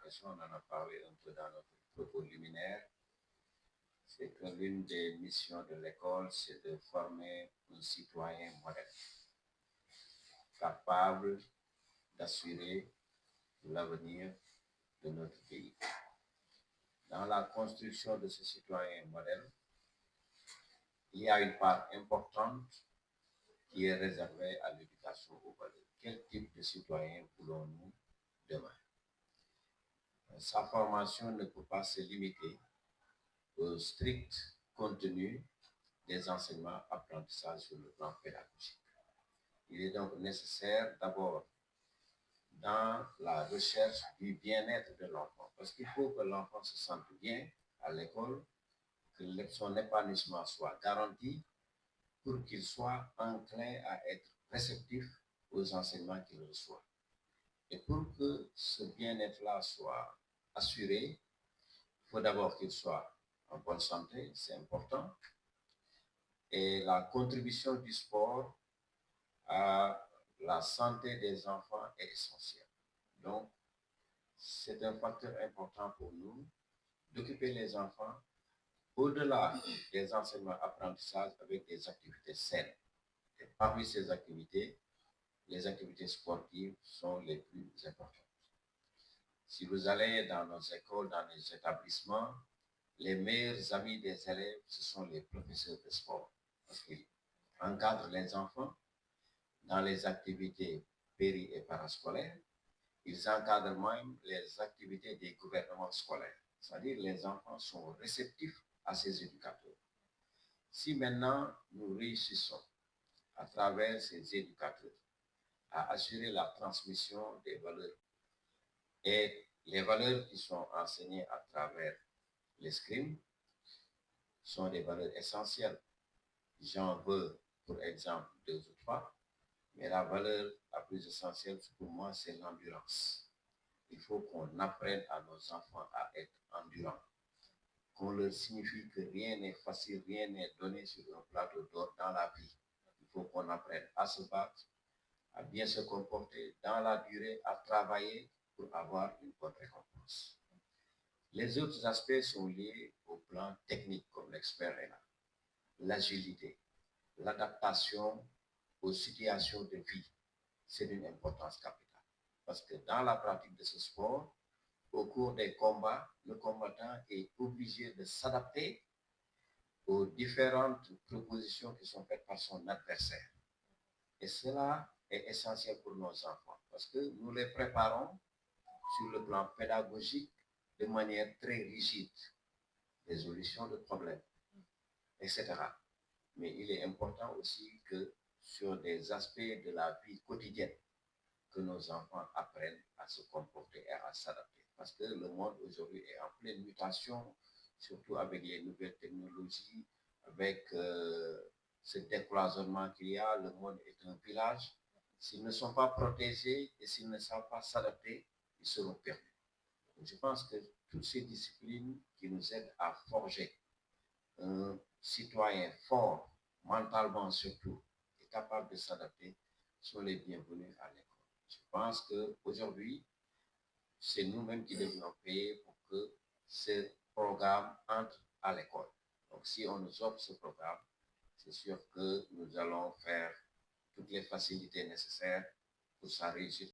présentation, on en a parlé un peu dans notre propos liminaire, c'est que l'une des missions de l'école, c'est de former un citoyen modèle, capable d'assurer l'avenir de notre pays. Dans la construction de ce citoyen modèle, il y a une part importante qui est réservée à l'éducation aux valeurs. Quel type de citoyen voulons-nous demain? Sa formation ne peut pas se limiter au strict contenu des enseignements apprentissages sur le plan pédagogique. Il est donc nécessaire d'abord dans la recherche du bien-être de l'enfant, parce qu'il faut que l'enfant se sente bien à l'école, que son épanouissement soit garanti pour qu'il soit enclin à être réceptif aux enseignements qu'il reçoit. Et pour que ce bien-être-là soit assuré, il faut d'abord qu'il soit en bonne santé, c'est important. Et la contribution du sport à la santé des enfants est essentielle. Donc, c'est un facteur important pour nous d'occuper les enfants au-delà des enseignements apprentissages avec des activités saines. Et parmi ces activités, les activités sportives sont les plus importantes. Si vous allez dans nos écoles, dans les établissements, les meilleurs amis des élèves, ce sont les professeurs de sport, parce qu'ils encadrent les enfants dans les activités péri- et parascolaires. Ils encadrent même les activités des gouvernements scolaires, c'est-à-dire les enfants sont réceptifs à ces éducateurs. Si maintenant nous réussissons à travers ces éducateurs à assurer la transmission des valeurs et les valeurs qui sont enseignées à travers l'escrime sont des valeurs essentielles. J'en veux pour exemple deux ou trois, mais la valeur la plus essentielle pour moi, c'est l'endurance. Il faut qu'on apprenne à nos enfants à être endurants, qu'on leur signifie que rien n'est facile, rien n'est donné sur un plateau d'or dans la vie. Il faut qu'on apprenne à se battre, à bien se comporter dans la durée, à travailler pour avoir une bonne récompense. Les autres aspects sont liés au plan technique, comme l'expert est là. L'agilité, l'adaptation aux situations de vie, c'est d'une importance capitale. Parce que dans la pratique de ce sport, au cours des combats, le combattant est obligé de s'adapter aux différentes propositions qui sont faites par son adversaire. Et cela est essentiel pour nos enfants parce que nous les préparons sur le plan pédagogique de manière très rigide, résolution de problèmes, etc. Mais il est important aussi que sur des aspects de la vie quotidienne, que nos enfants apprennent à se comporter et à s'adapter. Parce que le monde aujourd'hui est en pleine mutation, surtout avec les nouvelles technologies, avec ce décloisonnement qu'il y a, le monde est un village. S'ils ne sont pas protégés et s'ils ne savent pas s'adapter, ils seront perdus. Donc, je pense que toutes ces disciplines qui nous aident à forger un citoyen fort, mentalement surtout, et capable de s'adapter, sont les bienvenus à l'école. Je pense qu'aujourd'hui, c'est nous-mêmes qui devons payer pour que ce programme entre à l'école. Donc, si on nous offre ce programme, c'est sûr que nous allons faire toutes les facilités nécessaires pour sa réussite.